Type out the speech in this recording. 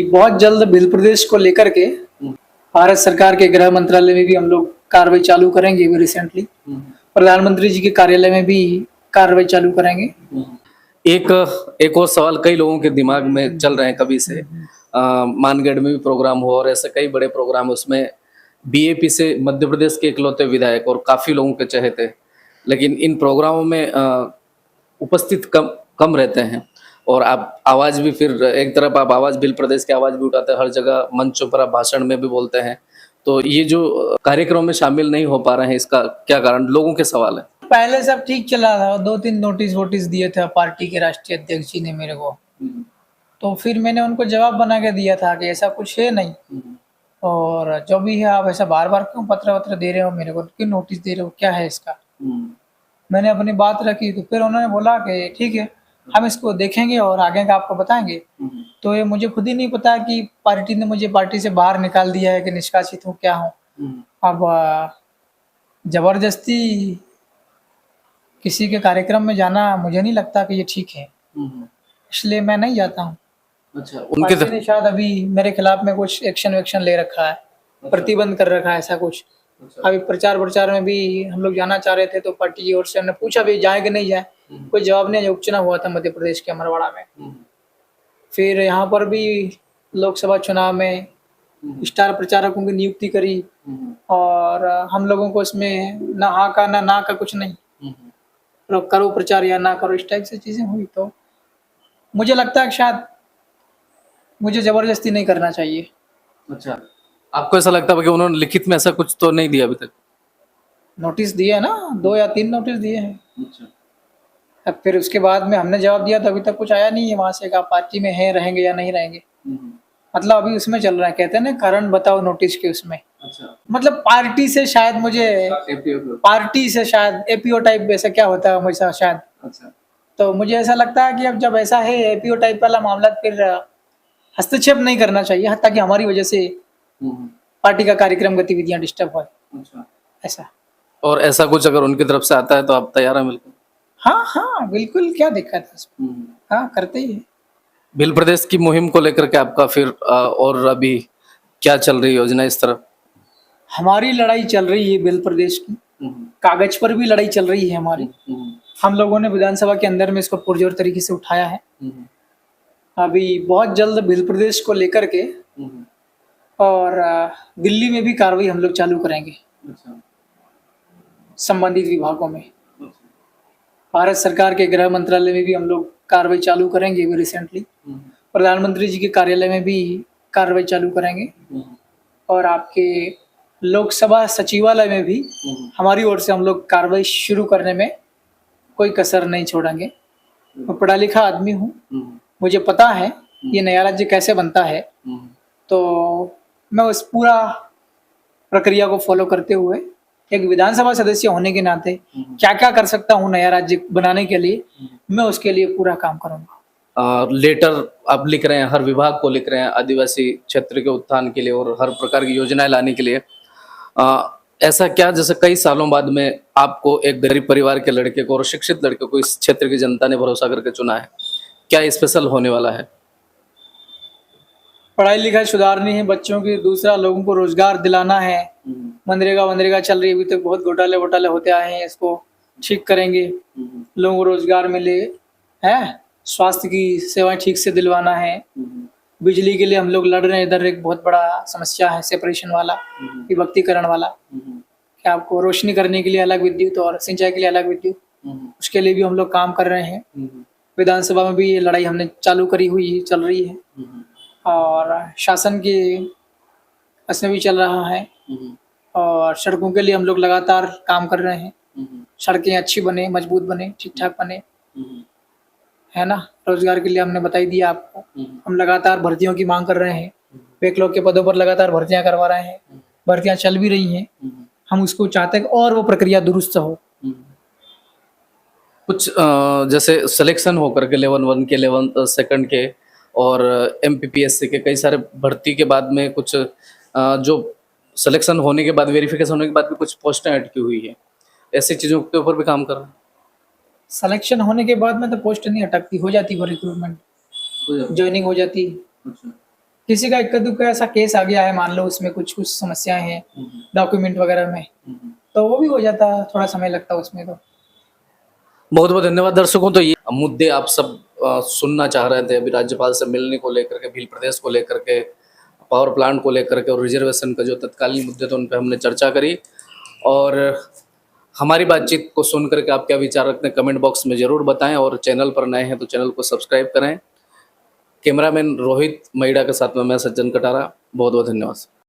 बहुत जल्द भिल प्रदेश को लेकर के भारत सरकार के गृह मंत्रालय में भी हम लोग कार्रवाई चालू करेंगे। अभी रिसेंटली प्रधानमंत्री जी के कार्यालय में भी कार्रवाई चालू करेंगे। एक एक और सवाल कई लोगों के दिमाग में चल रहे हैं कभी से। मानगढ़ में भी प्रोग्राम हुआ और ऐसे कई बड़े प्रोग्राम, उसमें बीएपी से मध्य प्रदेश के इकलौते विधायक और काफी लोगों के चहेते, लेकिन इन प्रोग्रामों में उपस्थित कम कम रहते हैं। और आप आवाज भी, फिर एक तरफ आप आवाज भिल प्रदेश की आवाज भी उठाते हैं, हर जगह मंचों पर आप भाषण में भी बोलते हैं। तो ये जो कार्यक्रम में शामिल नहीं हो पा रहे हैं, इसका क्या कारण? लोगों के सवाल है। पहले सब ठीक चला था, 2-3 नोटिस वोटिस दिए थे पार्टी के राष्ट्रीय अध्यक्ष जी ने मेरे को। तो फिर मैंने उनको जवाब बना के दिया था कि ऐसा कुछ है नहीं, और जो भी है आप ऐसा बार बार क्यों पत्र वत्र दे रहे हो मेरे को, क्यों नोटिस दे रहे हो, क्या है इसका। मैंने अपनी बात रखी, तो फिर उन्होंने बोला कि ठीक है, हम इसको देखेंगे और आगे का आपको बताएंगे। तो ये मुझे खुद ही नहीं पता कि पार्टी ने मुझे पार्टी से बाहर निकाल दिया है कि निष्कासित हूँ, क्या हूँ। अब जबरदस्ती किसी के कार्यक्रम में जाना मुझे नहीं लगता कि ये ठीक है, इसलिए मैं नहीं जाता हूँ। अच्छा, पार्टी ने शायद अभी मेरे खिलाफ में कुछ एक्शन वेक्शन ले रखा है, प्रतिबंध कर रखा है, ऐसा कुछ। अभी प्रचार में भी हम लोग जाना चाह रहे थे, तो पार्टी की ओर से हमने पूछा भी जाए कि नहीं जाए, कोई जवाब नहीं। उपचुनाव हुआ था मध्य प्रदेश के अमरवाड़ा में, फिर यहाँ पर भी लोकसभा चुनाव में स्टार प्रचारकों की नियुक्ति करी, और हम लोगों को इसमें ना हाँ का ना का कुछ नहीं, करो प्रचार या ना करो, इस टाइप से चीजें हुई। तो मुझे लगता है कि शायद मुझे जबरदस्ती नहीं करना चाहिए। अच्छा, आपको ऐसा लगता है कि उन्होंने लिखित में ऐसा कुछ तो नहीं दिया अभी तक? नोटिस दिए है ना, 2 या 3 नोटिस दिए हैं। अच्छा। अब फिर उसके बाद में हमने जवाब दिया, तो अभी तक कुछ आया नहीं है वहां से, आप पार्टी में है, रहेंगे या नहीं रहेंगे। मतलब अभी उसमें चल रहा है, कहते हैं ना कारण बताओ नोटिस के उसमें। अच्छा। मतलब पार्टी से शायद मुझे, पार्टी से शायद एपीओ टाइप ऐसा क्या होता है मुझे शायद। अच्छा। तो मुझे ऐसा लगता है कि अब जब ऐसा है एपीओ टाइप वाला मामला, फिर हस्तक्षेप नहीं करना चाहिए, ताकि हमारी वजह से पार्टी का कार्यक्रम गतिविधियां डिस्टर्ब हो। अच्छा। ऐसा, और ऐसा कुछ अगर उनकी तरफ से आता है तो आप तैयार हैं? बिल्कुल। हाँ हाँ बिल्कुल, क्या दिक्कत है इसमें। हाँ, करते ही है। भिल प्रदेश की मुहिम को लेकर के आपका फिर और अभी क्या चल रही योजना इस तरफ? हमारी लड़ाई चल रही है भिल प्रदेश की, कागज पर भी लड़ाई चल रही है हमारी। हम लोगों ने विधानसभा के अंदर में इसको पुरजोर तरीके से उठाया है। अभी बहुत जल्द भिल प्रदेश को लेकर के और दिल्ली में भी कार्रवाई हम लोग चालू करेंगे। संबंधित विभागों में भारत सरकार के गृह मंत्रालय में भी हम लोग कार्रवाई चालू करेंगे। अभी रिसेंटली प्रधानमंत्री जी के कार्यालय में भी कार्रवाई चालू करेंगे, और आपके लोकसभा सचिवालय में भी हमारी ओर से हम लोग कार्रवाई शुरू करने में कोई कसर नहीं छोड़ेंगे। मैं पढ़ा लिखा आदमी हूँ, मुझे पता है ये नया राज्य कैसे बनता है, तो मैं उस पूरा प्रक्रिया को फॉलो करते हुए एक विधानसभा सदस्य होने के नाते क्या क्या कर सकता हूँ नया राज्य बनाने के लिए, मैं उसके लिए पूरा काम करूँगा। लेटर आप लिख रहे हैं, हर विभाग को लिख रहे हैं आदिवासी क्षेत्र के उत्थान के लिए और हर प्रकार की योजनाएं लाने के लिए। ऐसा क्या, जैसे कई सालों बाद में आपको एक गरीब परिवार के लड़के को और शिक्षित लड़के को इस क्षेत्र की जनता ने भरोसा करके चुना है, क्या स्पेशल होने वाला है? पढ़ाई लिखाई सुधारनी है बच्चों की, दूसरा लोगों को रोजगार दिलाना है। मनरेगा चल रही है, अभी तक बहुत घोटाले होते आए हैं, इसको ठीक करेंगे, लोगों को रोजगार मिले है, स्वास्थ्य की सेवाएं ठीक से दिलवाना है। बिजली के लिए हम लोग लड़ रहे हैं, इधर एक बहुत बड़ा समस्या है सेपरेशन वाला, विभक्तिकरण वाला, कि आपको रोशनी करने के लिए अलग विद्युत और सिंचाई के लिए अलग विद्युत, उसके लिए भी हम लोग काम कर रहे हैं। विधानसभा में भी ये लड़ाई हमने चालू करी हुई चल रही है, और शासन के असर भी चल रहा है, और सड़कों के लिए हम लोग लगातार काम कर रहे हैं। सड़कें अच्छी बने, मजबूत बने, ठीक ठाक बने, है ना। रोजगार के लिए हमने बता ही दिया आपको, हम लगातार भर्तियों की मांग कर रहे हैं, बैकलॉग के पदों पर लगातार भर्तियां करवा रहे हैं, भर्तियां चल भी रही हैं। हम उसको चाहते हैं और वो प्रक्रिया दुरुस्त हो। कुछ जैसे सिलेक्शन होकर के लेवल 1 के, लेवल 2 के और एमपीपीएससी के कई सारे भर्ती के बाद में कुछ जो सिलेक्शन होने के बाद, वेरिफिकेशन होने के बाद भी कुछ पोस्टें अटकी हुई है, ऐसी चीजों के ऊपर भी काम कर रहे हैं? सिलेक्शन होने के बाद में तो पोस्ट नहीं अटकती, हो जाती वो रिक्रूटमेंट, ज्वाइनिंग हो जाती। किसी का इक्का दुक्का ऐसा केस आ गया है, मान लो उसमें कुछ कुछ समस्याएं हैं डॉक्यूमेंट वगैरह में, तो वो भी हो जाता, थोड़ा समय लगता उसमें तो। बहुत बहुत धन्यवाद दर्शकों। तो ये मुद्दे आप सब सुनना चाह रहे थे अभी राज्यपाल से मिलने को लेकर के, भील प्रदेश को लेकर के, पावर प्लांट को लेकर के और रिजर्वेशन का जो तत्कालीन मुद्दे थे उन पर हमने चर्चा करी। और हमारी बातचीत को सुन करके आप क्या विचार रखते हैं कमेंट बॉक्स में ज़रूर बताएं, और चैनल पर नए हैं तो चैनल को सब्सक्राइब करें। कैमरामैन रोहित मैडा के साथ में मैं सज्जन कटारा, बहुत बहुत धन्यवाद।